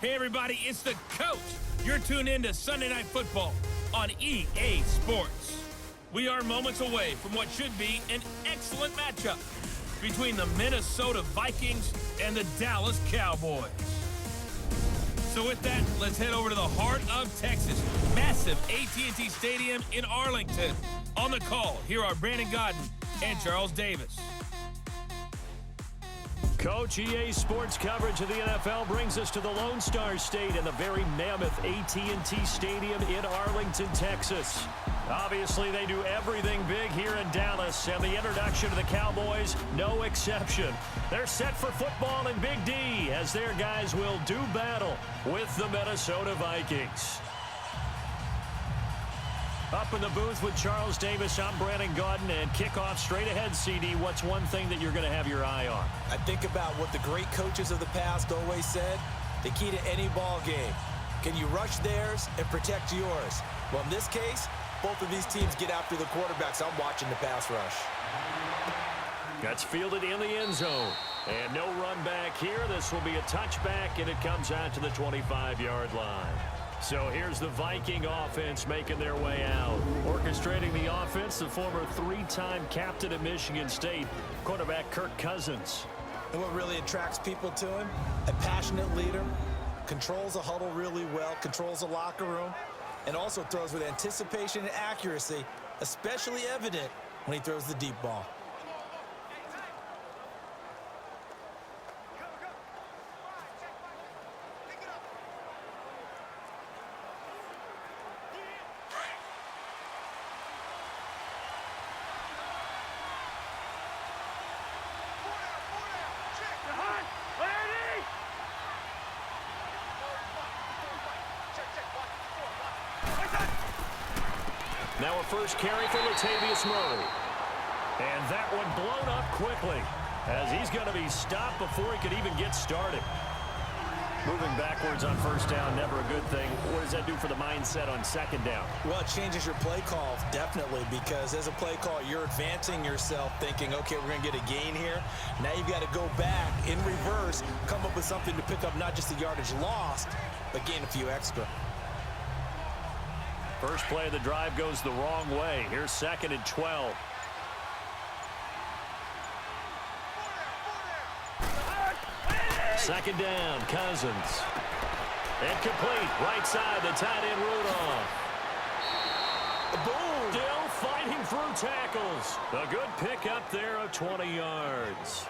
Hey everybody, it's the coach. You're tuned in to Sunday Night Football on EA Sports. We are moments away from what should be an excellent matchup between the Minnesota Vikings and the Dallas Cowboys. So with that, let's head over to the heart of Texas. Massive AT&T Stadium in Arlington. On the call, here are Brandon Godden and Charles Davis. Coach, EA Sports coverage of the NFL brings us to the Lone Star State in the very mammoth AT&T Stadium in Arlington, Texas. Obviously, they do everything big here in Dallas, and the introduction to the Cowboys, no exception. They're set for football in Big D as their guys will do battle with the Minnesota Vikings. Up in the booth with Charles Davis, I'm Brandon Godden, and kickoff straight ahead, CD. What's one thing that you're going to have your eye on? I think about what the great coaches of the past always said. The key to any ball game. Can you rush theirs and protect yours? Well, in this case, both of these teams get after the quarterbacks. I'm watching the pass rush. That's fielded in the end zone. And no run back here. This will be a touchback, and it comes out to the 25-yard line. So here's the Viking offense making their way out. Orchestrating the offense, the former three-time captain at Michigan State, quarterback Kirk Cousins. And what really attracts people to him? A passionate leader, controls a huddle really well, controls the locker room, and also throws with anticipation and accuracy, especially evident when he throws the deep ball. Now a first carry for Latavius Murray. And that one blown up quickly as he's going to be stopped before he could even get started. Moving backwards on first down, never a good thing. What does that do for the mindset on second down? Well, it changes your play call, definitely, because as a play call, you're advancing yourself thinking, okay, we're going to get a gain here. Now you've got to go back in reverse, come up with something to pick up not just the yardage lost, but gain a few extra. First play of the drive goes the wrong way. Here's 2nd and 12. Second down, Cousins. Incomplete, right side, the tight end Rudolph. Boom! Still fighting through tackles. A good pickup there of 20 yards.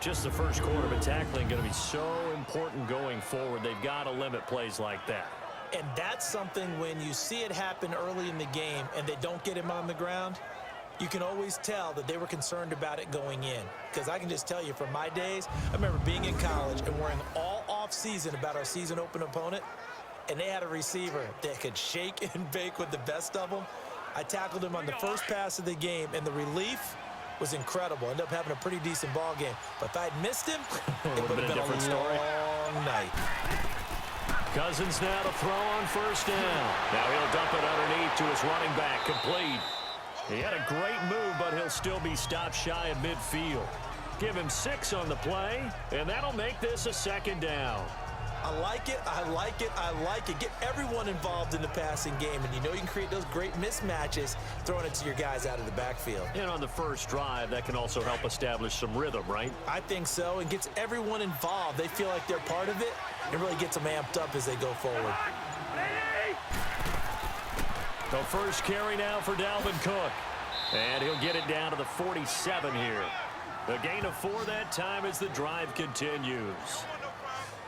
Just the first quarter, but tackling going to be so important going forward. They've got to limit plays like that. And that's something when you see it happen early in the game and they don't get him on the ground, you can always tell that they were concerned about it going in. Because I can just tell you from my days, I remember being in college and worrying all off-season about our season open opponent, and they had a receiver that could shake and bake with the best of them. I tackled him on the first pass of the game, and the relief was incredible. Ended up having a pretty decent ball game. But if I'd missed him, it would have been a different story. Long night. Cousins now to throw on first down. Now he'll dump it underneath to his running back. Complete. He had a great move, but he'll still be stopped shy of midfield. Give him 6 on the play, and that'll make this a 2nd down. I like it, I like it, I like it. Get everyone involved in the passing game, and you know you can create those great mismatches throwing it to your guys out of the backfield. And on the first drive, that can also help establish some rhythm, right? I think so, and gets everyone involved. They feel like they're part of it, and really gets them amped up as they go forward. The first carry now for Dalvin Cook. And he'll get it down to the 47 here. The gain of 4 that time as the drive continues.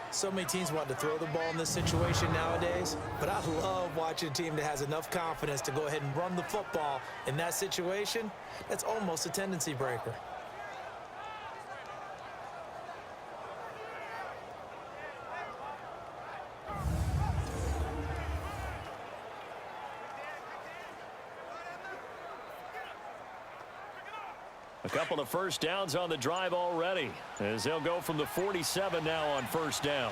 So many teams want to throw the ball in this situation nowadays, but I love watching a team that has enough confidence to go ahead and run the football in that situation. That's almost a tendency breaker. A couple of first downs on the drive already, as they'll go from the 47 now on first down.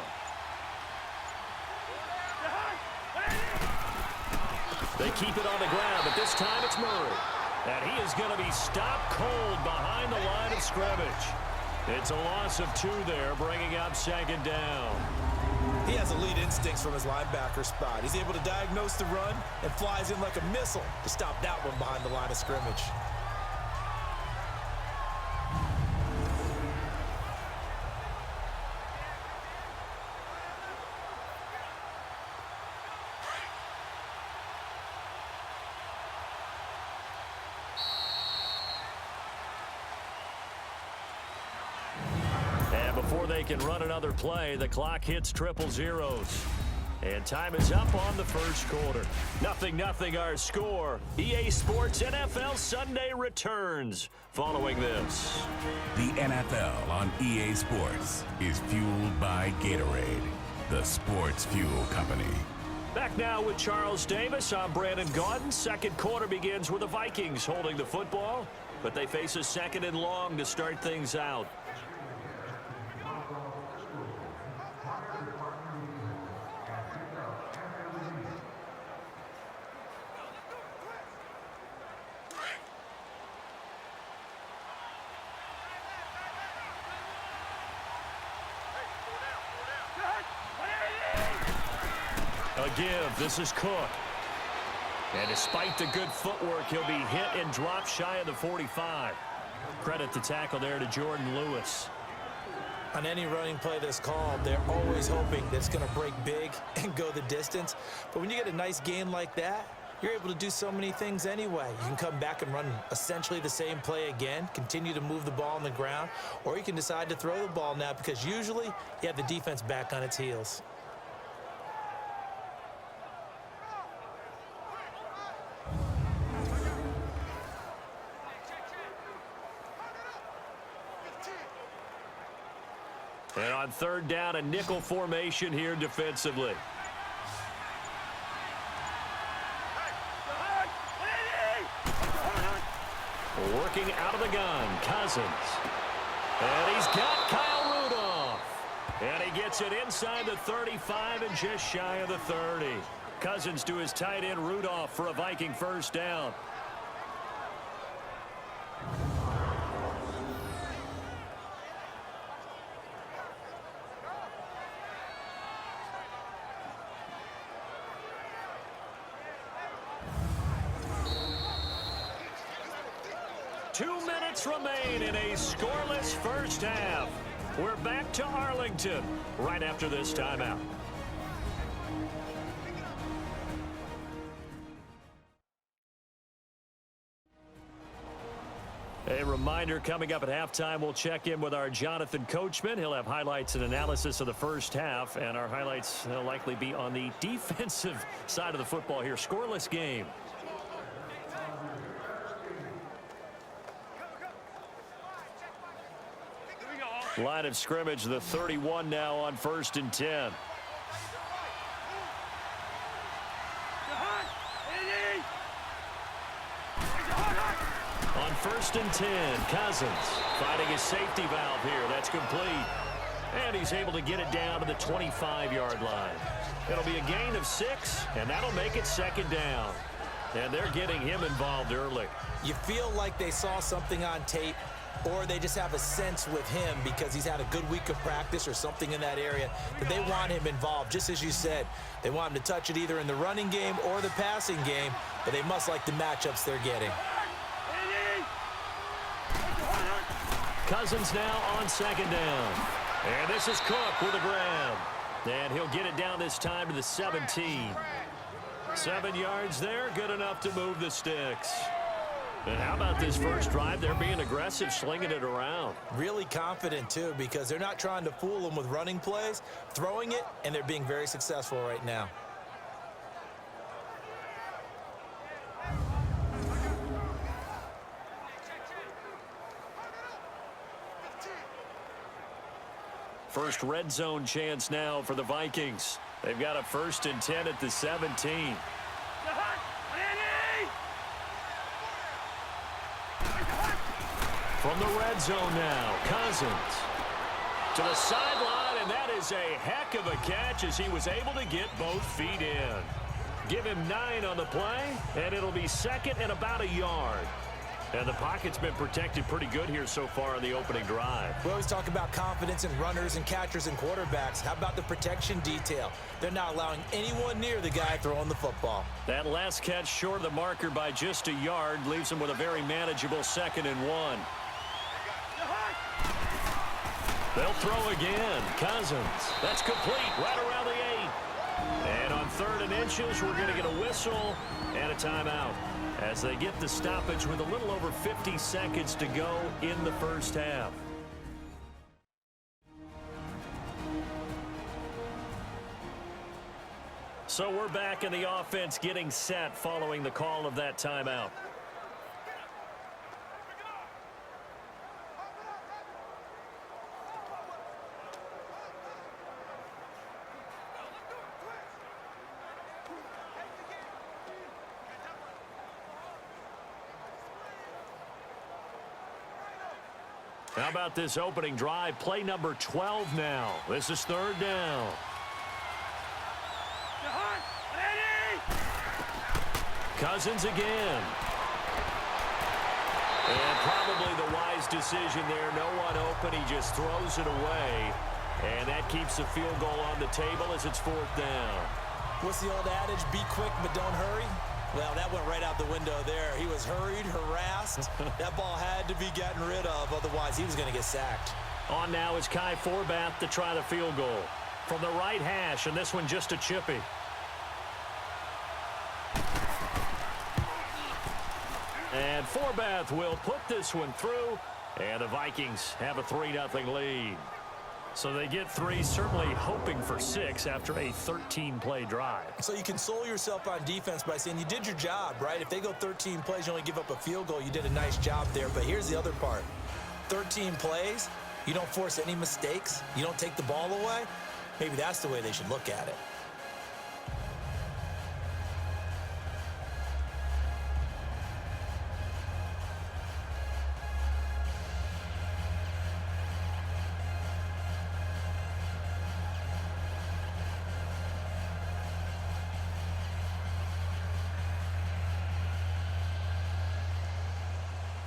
They keep it on the ground, but this time it's Murray. And he is going to be stopped cold behind the line of scrimmage. It's a loss of 2 there, bringing up 2nd down. He has elite instincts from his linebacker spot. He's able to diagnose the run and flies in like a missile to stop that one behind the line of scrimmage. Before they can run another play, the clock hits triple zeros. And time is up on the first quarter. 0-0 our score. EA Sports NFL Sunday returns following this. The NFL on EA Sports is fueled by Gatorade, the sports fuel company. Back now with Charles Davis. I'm Brandon Gaudin. Second quarter begins with the Vikings holding the football, but they face a second and long to start things out. A give. This is Cook. And despite the good footwork, he'll be hit and dropped shy of the 45. Credit the tackle there to Jordan Lewis. On any running play that's called, they're always hoping that it's going to break big and go the distance. But when you get a nice gain like that, you're able to do so many things anyway. You can come back and run essentially the same play again, continue to move the ball on the ground, or you can decide to throw the ball now because usually you have the defense back on its heels. And on third down, a nickel formation here defensively. Working out of the gun, Cousins. And he's got Kyle Rudolph. And he gets it inside the 35 and just shy of the 30. Cousins to his tight end Rudolph for a Viking first down. Remain in a scoreless first half. We're back to Arlington right after this timeout. A reminder coming up at halftime, we'll check in with our Jonathan Coachman. He'll have highlights and analysis of the first half, and our highlights will likely be on the defensive side of the football here. Scoreless game. Line of scrimmage, the 31 now on 1st and 10. On 1st and 10, Cousins finding his safety valve here. That's complete. And he's able to get it down to the 25-yard line. It'll be a gain of 6, and that'll make it second down. And they're getting him involved early. You feel like they saw something on tape, or they just have a sense with him because he's had a good week of practice or something in that area that they want him involved. Just as you said, they want him to touch it either in the running game or the passing game, but they must like the matchups they're getting. Cousins now on second down. And this is Cook with a grab. And he'll get it down this time to the 17. 7 yards there, good enough to move the sticks. And how about this first drive? They're being aggressive, slinging it around. Really confident, too, because they're not trying to fool them with running plays, throwing it, and they're being very successful right now. First red zone chance now for the Vikings. They've got a 1st and 10 at the 17. From the red zone now, Cousins to the sideline, and that is a heck of a catch as he was able to get both feet in. Give him 9 on the play, and it'll be second and about a yard. And the pocket's been protected pretty good here so far on the opening drive. We always talk about confidence in runners and catchers and quarterbacks. How about the protection detail? They're not allowing anyone near the guy throwing the football. That last catch short of the marker by just a yard leaves him with a very manageable 2nd and 1. They'll throw again. Cousins. That's complete right around the 8. And on 3rd and inches, we're going to get a whistle and a timeout as they get the stoppage with a little over 50 seconds to go in the first half. So we're back in the offense getting set following the call of that timeout. How about this opening drive? Play number 12 now. This is 3rd down. Cousins again. And probably the wise decision there. No one open. He just throws it away. And that keeps the field goal on the table as it's 4th down. What's the old adage? Be quick, but don't hurry. Well, that went right out the window there. He was hurried, harassed. That ball had to be gotten rid of. Otherwise, he was going to get sacked. On now is Kai Forbath to try the field goal. From the right hash, and this one just a chippy. And Forbath will put this one through. And the Vikings have a 3-0 lead. So they get 3, certainly hoping for 6 after a 13-play drive. So you console yourself on defense by saying you did your job, right? If they go 13 plays, you only give up a field goal, you did a nice job there. But here's the other part. 13 plays, you don't force any mistakes, you don't take the ball away. Maybe that's the way they should look at it.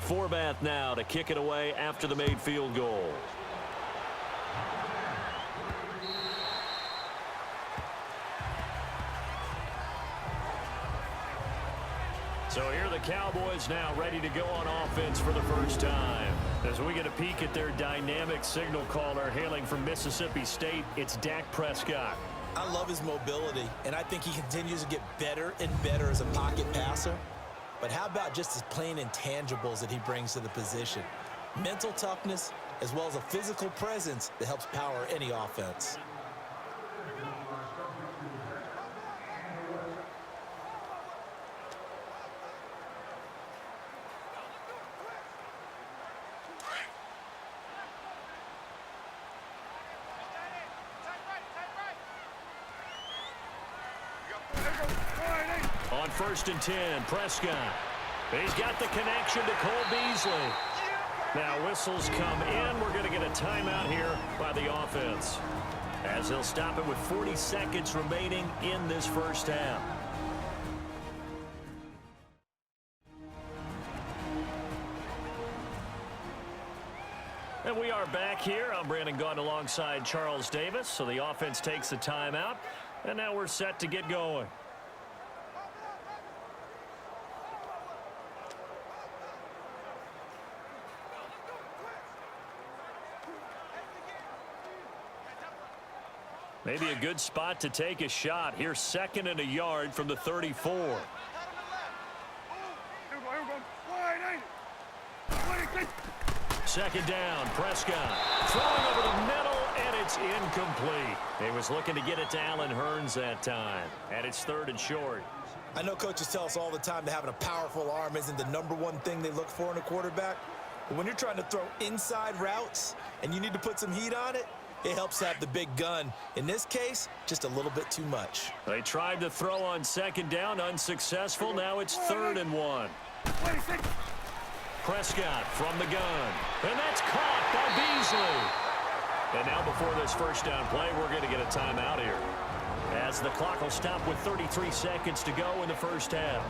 Forbath now to kick it away after the made field goal. So here are the Cowboys now ready to go on offense for the first time. As we get a peek at their dynamic signal caller hailing from Mississippi State, it's Dak Prescott. I love his mobility, and I think he continues to get better and better as a pocket passer. But how about just his plain intangibles that he brings to the position? Mental toughness, as well as a physical presence that helps power any offense. On 1st and 10, Prescott. He's got the connection to Cole Beasley. Now whistles come in. We're going to get a timeout here by the offense, as they'll stop it with 40 seconds remaining in this first half. And we are back here. I'm Brandon Gaudin alongside Charles Davis. So the offense takes the timeout, and now we're set to get going. Maybe a good spot to take a shot. Here's 2nd and a yard from the 34. Second down, Prescott. Throwing over the middle, and it's incomplete. He was looking to get it to Allen Hurns that time. And it's 3rd and short. I know coaches tell us all the time that having a powerful arm isn't the #1 thing they look for in a quarterback. But when you're trying to throw inside routes and you need to put some heat on it, it helps have the big gun. In this case, just a little bit too much. They tried to throw on 2nd down, unsuccessful. Now it's 3rd and 1. Prescott from the gun. And that's caught by Beasley. And now before this first down play, we're going to get a timeout here, as the clock will stop with 33 seconds to go in the first half.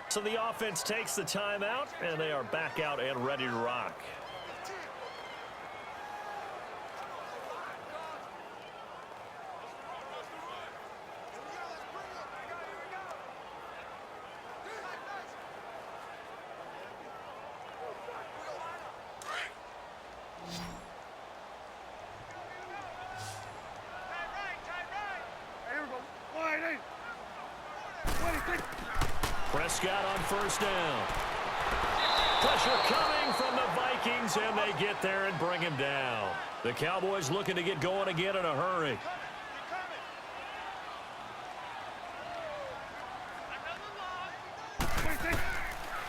So the offense takes the timeout, and they are back out and ready to rock. Prescott on first down. Pressure coming from the Vikings, and they get there and bring him down. The Cowboys looking to get going again in a hurry.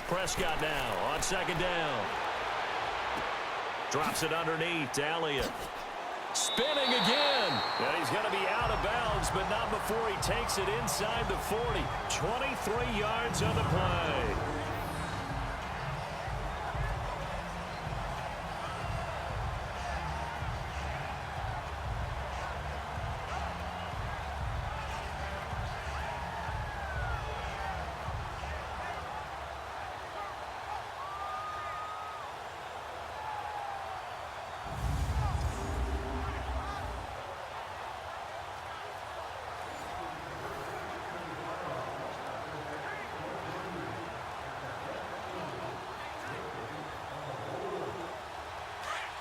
Prescott now on second down. Drops it underneath to Elliott. Spinning again. And he's going to be out of bounds, but not before he takes it inside the 40. 23 yards on the play.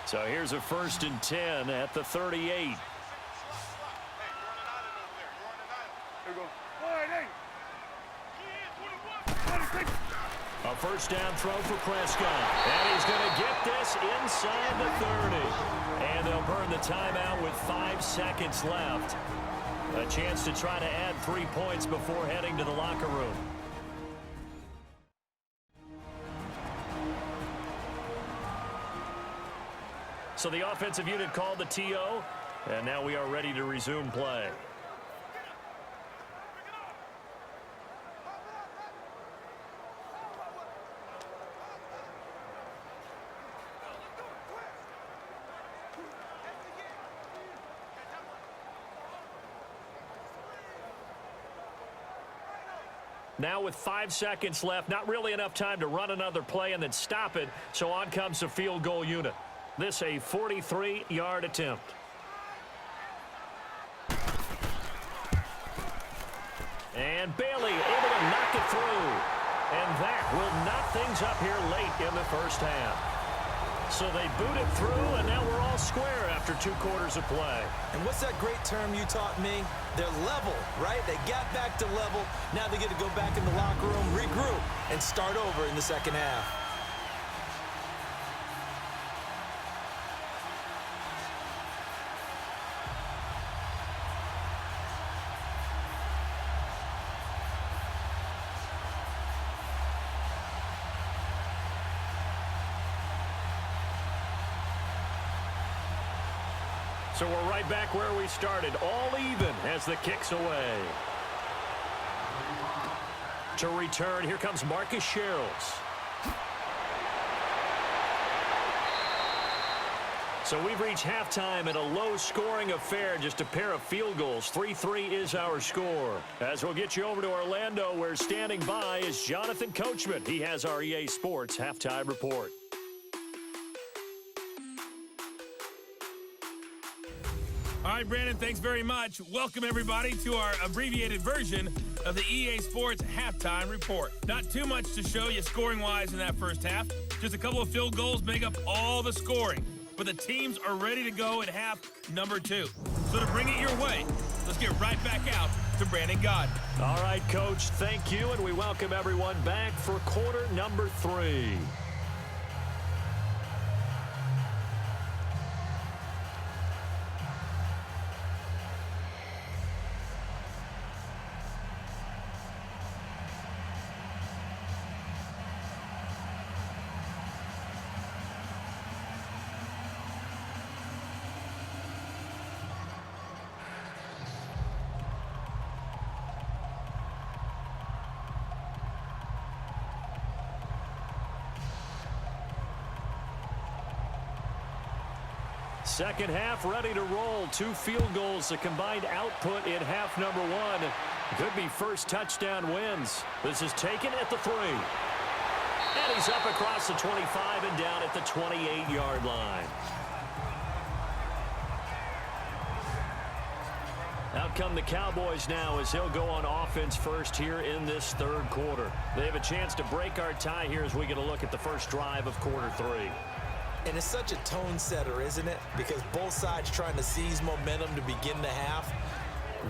So here's a 1st and 10 at the 38. A first down throw for Prescott. And he's going to get this inside the 30. And they'll burn the timeout with 5 seconds left. A chance to try to add 3 points before heading to the locker room. So the offensive unit called the TO, and now we are ready to resume play. Now with 5 seconds left, not really enough time to run another play and then stop it, so on comes the field goal unit. This a 43-yard attempt. And Bailey able to knock it through. And that will knock things up here late in the first half. So they boot it through, and now we're all square after 2 quarters of play. And what's that great term you taught me? They're level, right? They got back to level. Now they get to go back in the locker room, regroup, and start over in the second half. So we're right back where we started, all even as the kick's away. To return, here comes Marcus Sherrills. So we've reached halftime in a low-scoring affair, just a pair of field goals. 3-3 is our score. As we'll get you over to Orlando, where standing by is Jonathan Coachman. He has our EA Sports Halftime Report. All right, Brandon, thanks very much. Welcome, everybody, to our abbreviated version of the EA Sports Halftime Report. Not too much to show you scoring-wise in that first half. Just a couple of field goals make up all the scoring. But the teams are ready to go at half number 2. So to bring it your way, let's get right back out to Brandon Gaudin. All right, Coach, thank you, and we welcome everyone back for quarter number 3. Second half ready to roll. 2 field goals, the combined output in half number 1. Could be first touchdown wins. This is taken at the 3. And he's up across the 25 and down at the 28-yard line. Out come the Cowboys now as he'll go on offense first here in this third quarter. They have a chance to break our tie here as we get a look at the first drive of quarter 3. And it's such a tone setter, isn't it? Because both sides trying to seize momentum to begin the half.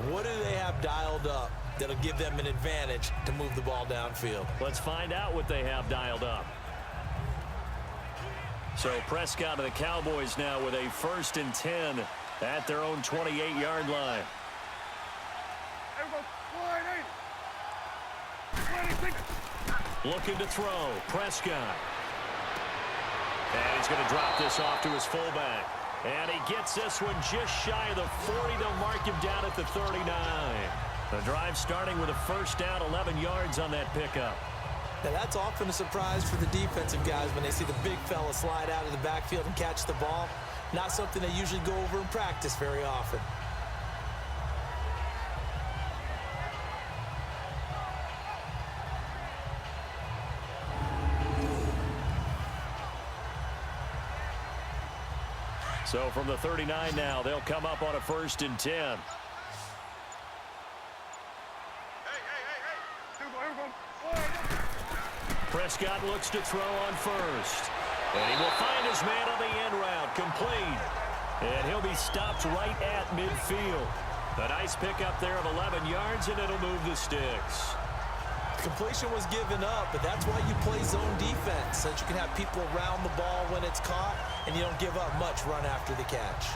What do they have dialed up that'll give them an advantage to move the ball downfield? Let's find out what they have dialed up. So Prescott of the Cowboys now with a 1st and 10 at their own 28-yard line. Looking to throw. Prescott. And he's going to drop this off to his fullback. And he gets this one just shy of the 40. They'll mark him down at the 39. The drive starting with a first down, 11 yards on that pickup. Now that's often a surprise for the defensive guys when they see the big fella slide out of the backfield and catch the ball. Not something they usually go over in practice very often. So from the 39 now, they'll come up on a 1st and 10. Prescott looks to throw on first. And he will find his man on the end route, complete. And he'll be stopped right at midfield. A nice pickup there of 11 yards, and it'll move the sticks. Completion was given up, but that's why you play zone defense, so that you can have people around the ball when it's caught, and you don't give up much run after the catch.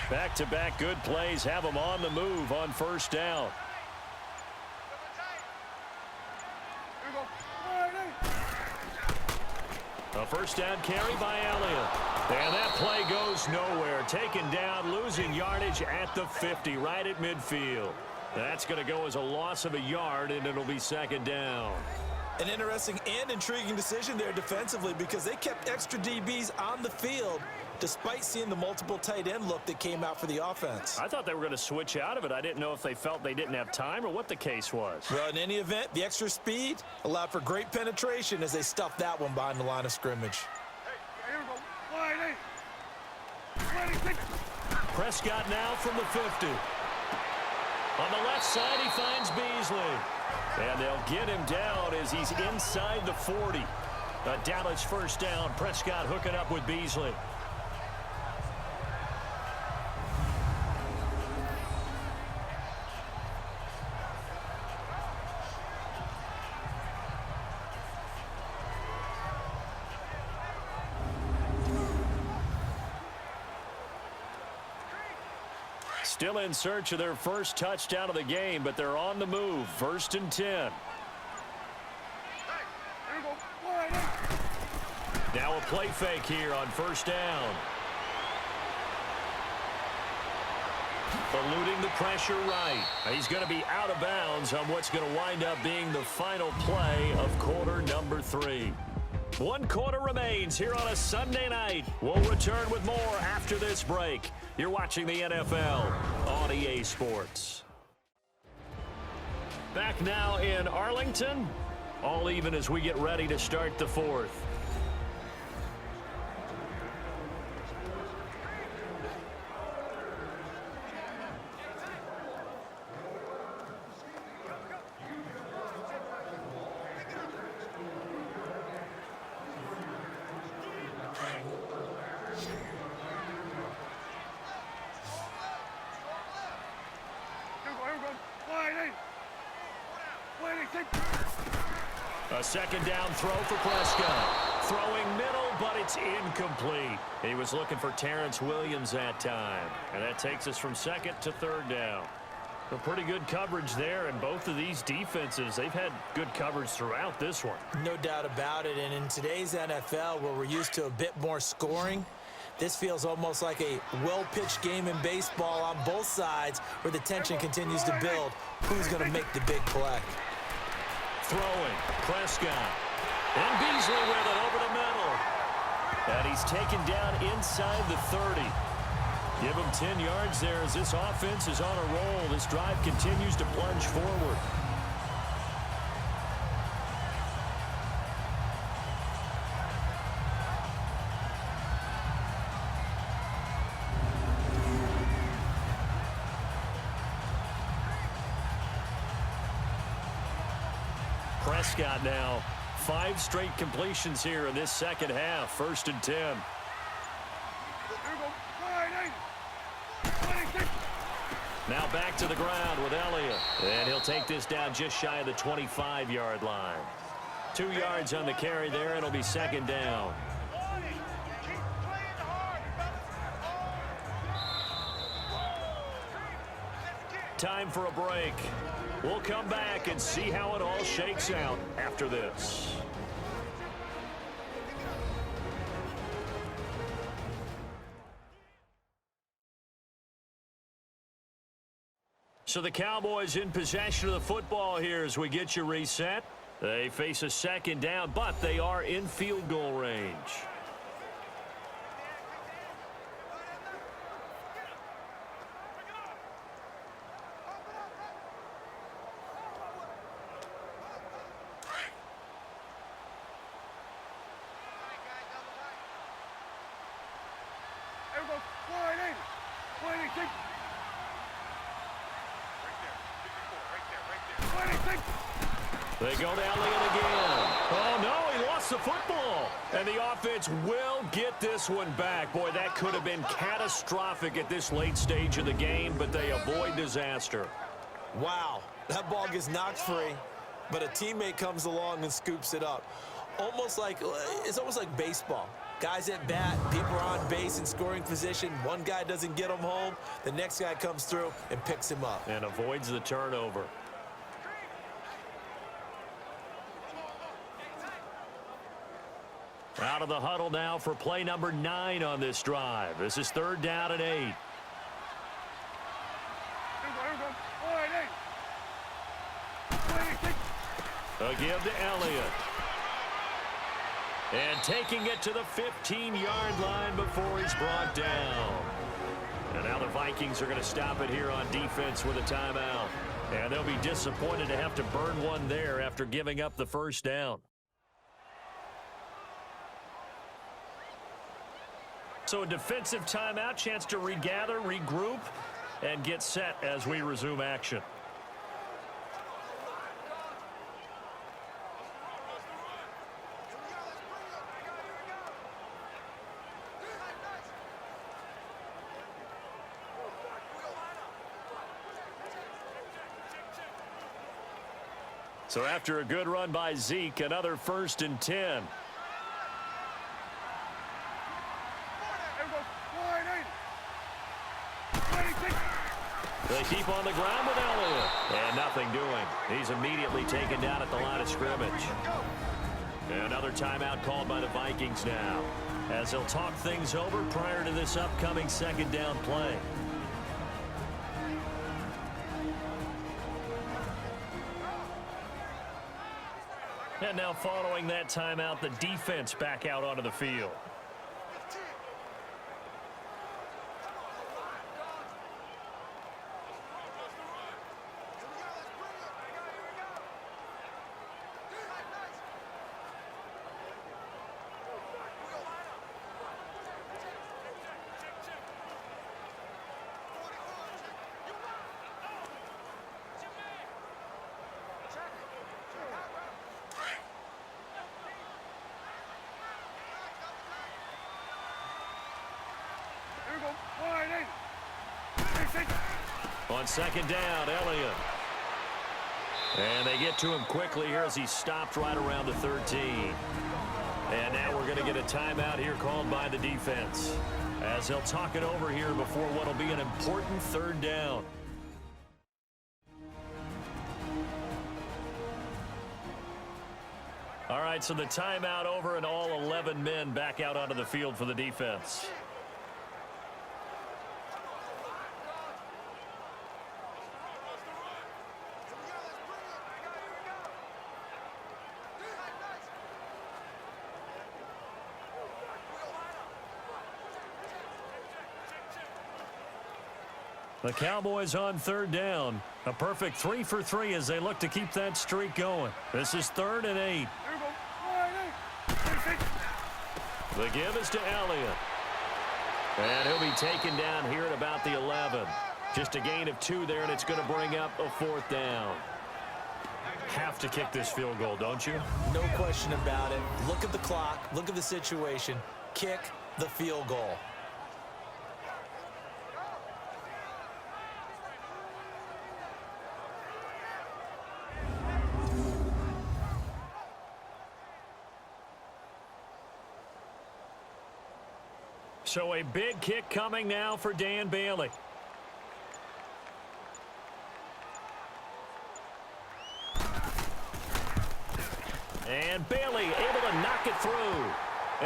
Back-to-back good plays have them on the move on first down. A first down carry by Elliott. And that play goes nowhere. Taken down, losing yardage at the 50, right at midfield. That's going to go as a loss of a yard, and it'll be 2nd down. An interesting and intriguing decision there defensively because they kept extra DBs on the field despite seeing the multiple tight end look that came out for the offense. I thought they were going to switch out of it. I didn't know if they felt they didn't have time or what the case was. Well, in any event, the extra speed allowed for great penetration as they stuffed that one behind the line of scrimmage. Prescott now from the 50. On the left side, he finds Beasley. And they'll get him down as he's inside the 40. A Dallas first down. Prescott hooking up with Beasley. Still in search of their first touchdown of the game, but they're on the move. 1st and 10. Now a play fake here on first down. Eluding the pressure right. He's going to be out of bounds on what's going to wind up being the final play of quarter number 3. 1 quarter remains here on a Sunday night. We'll return with more after this break. You're watching the NFL on EA Sports. Back now in Arlington. All even as we get ready to start the 4th. A 2nd down throw for Prescott. Throwing middle, but it's incomplete. He was looking for Terrence Williams that time. And that takes us from 2nd to 3rd down. A pretty good coverage there, and both of these defenses, they've had good coverage throughout this one. No doubt about it, and in today's NFL, where we're used to a bit more scoring, this feels almost like a well-pitched game in baseball on both sides where the tension continues to build. Who's going to make the big play? Throwing, Prescott. And Beasley with it over the middle. And he's taken down inside the 30. Give him 10 yards there as this offense is on a roll. This drive continues to plunge forward. Prescott now. 5 straight completions here in this second half. 1st and 10. Now back to the ground with Elliott. And he'll take this down just shy of the 25-yard line. 2 yards on the carry there. It'll be 2nd down. Time for a break. We'll come back and see how it all shakes out after this. So the Cowboys in possession of the football here as we get you reset. They face a 2nd down, but they are in field goal range. They go to Elliott again. Oh, no, he lost the football. And the offense will get this one back. Boy, that could have been catastrophic at this late stage of the game, but they avoid disaster. Wow, that ball gets knocked free, but a teammate comes along and scoops it up. It's almost like baseball. Guys at bat, people are on base in scoring position. One guy doesn't get him home. The next guy comes through and picks him up. And avoids the turnover. Out of the huddle now for play number 9 on this drive. This is 3rd down and 8. A give to Elliott. And taking it to the 15-yard line before he's brought down. And now the Vikings are going to stop it here on defense with a timeout. And they'll be disappointed to have to burn one there after giving up the 1st down. So a defensive timeout, chance to regather, regroup, and get set as we resume action. So after a good run by Zeke, another 1st and 10. They keep on the ground with Elliott. And nothing doing. He's immediately taken down at the line of scrimmage. Another timeout called by the Vikings now, as they'll talk things over prior to this upcoming 2nd down play. And now following that timeout, the defense back out onto the field. On 2nd down, Elliott. And they get to him quickly here as he stopped right around the 13. And now we're going to get a timeout here called by the defense, as they'll talk it over here before what will be an important 3rd down. All right, so the timeout over and all 11 men back out onto the field for the defense. The Cowboys on third down. A perfect 3 for 3 as they look to keep that streak going. This is 3rd and 8. The give is to Elliott. And he'll be taken down here at about the 11. Just a gain of 2 there, and it's going to bring up a 4th down. Have to kick this field goal, don't you? No question about it. Look at the clock. Look at the situation. Kick the field goal. So a big kick coming now for Dan Bailey. And Bailey able to knock it through.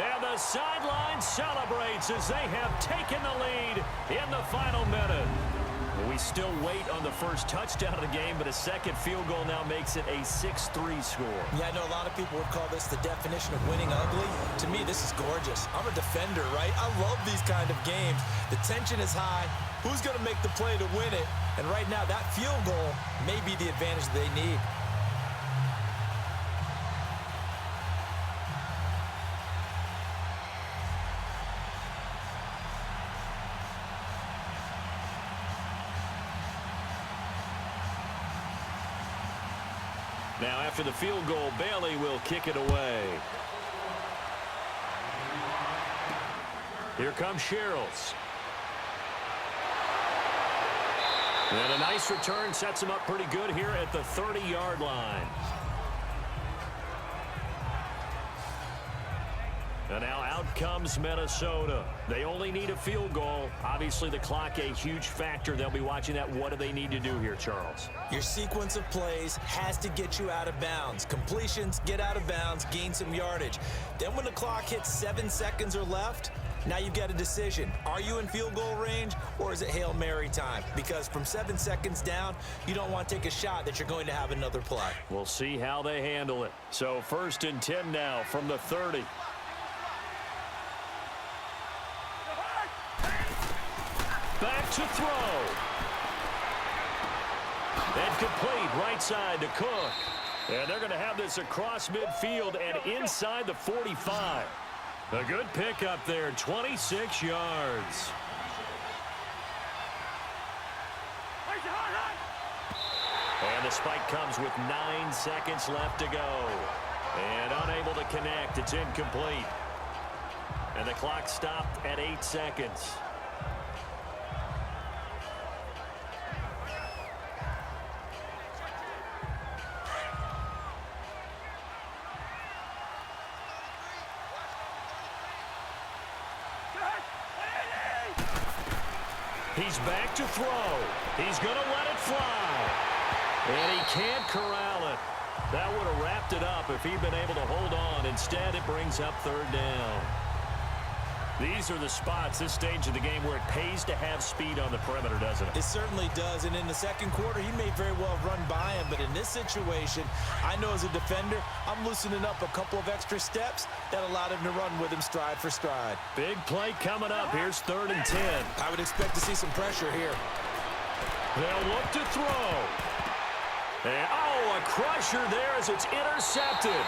And the sideline celebrates as they have taken the lead in the final minute. We still wait on the first touchdown of the game, but a second field goal now makes it a 6-3 score. Yeah, I know a lot of people would call this the definition of winning ugly. To me, this is gorgeous. I'm a defender, right? I love these kind of games. The tension is high. Who's going to make the play to win it? And right now, that field goal may be the advantage they need. Now, after the field goal, Bailey will kick it away. Here comes Sherrills. And a nice return sets him up pretty good here at the 30-yard line. And now out comes Minnesota. They only need a field goal. Obviously, the clock a huge factor. They'll be watching that. What do they need to do here, Charles? Your sequence of plays has to get you out of bounds. Completions, get out of bounds, gain some yardage. Then when the clock hits 7 seconds or left, now you've got a decision. Are you in field goal range, or is it Hail Mary time? Because from 7 seconds down, you don't want to take a shot that you're going to have another play. We'll see how they handle it. So 1st and 10 now from the 30. Back to throw. And complete right side to Cook. And they're going to have this across midfield and inside the 45. A good pickup there, 26 yards. And the spike comes with 9 seconds left to go. And unable to connect. It's incomplete. And the clock stopped at 8 seconds. He's back to throw. He's going to let it fly. And he can't corral it. That would have wrapped it up if he'd been able to hold on. Instead, it brings up 3rd down. These are the spots, this stage of the game, where it pays to have speed on the perimeter, doesn't it? It certainly does, and in the second quarter, he may very well run by him, but in this situation, I know as a defender, I'm loosening up a couple of extra steps that allowed him to run with him stride for stride. Big play coming up. Here's 3rd and 10. I would expect to see some pressure here. They'll look to throw. And, a crusher there as it's intercepted.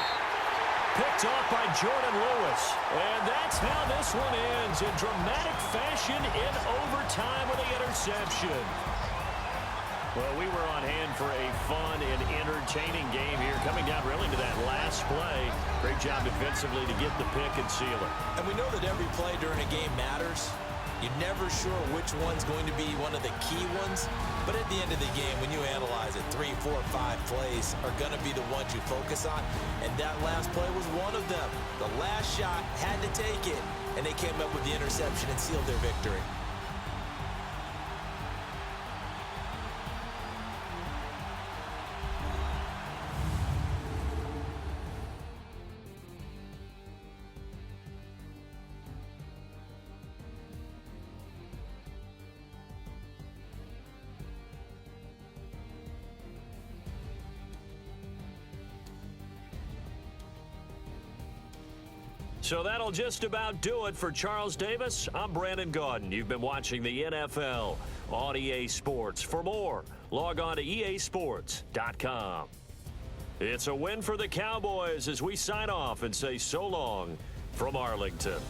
Picked off by Jordan Lewis. And that's how this one ends in dramatic fashion in overtime with the interception. Well, we were on hand for a fun and entertaining game here, coming down really to that last play. Great job defensively to get the pick and seal it. And we know that every play during a game matters. You're never sure which one's going to be one of the key ones. But at the end of the game, when you analyze it, 3, 4, 5 plays are going to be the ones you focus on. And that last play was one of them. The last shot had to take it, and they came up with the interception and sealed their victory. So that'll just about do it for Charles Davis. I'm Brandon Gaudin. You've been watching the NFL on EA Sports. For more, log on to easports.com. It's a win for the Cowboys as we sign off and say so long from Arlington.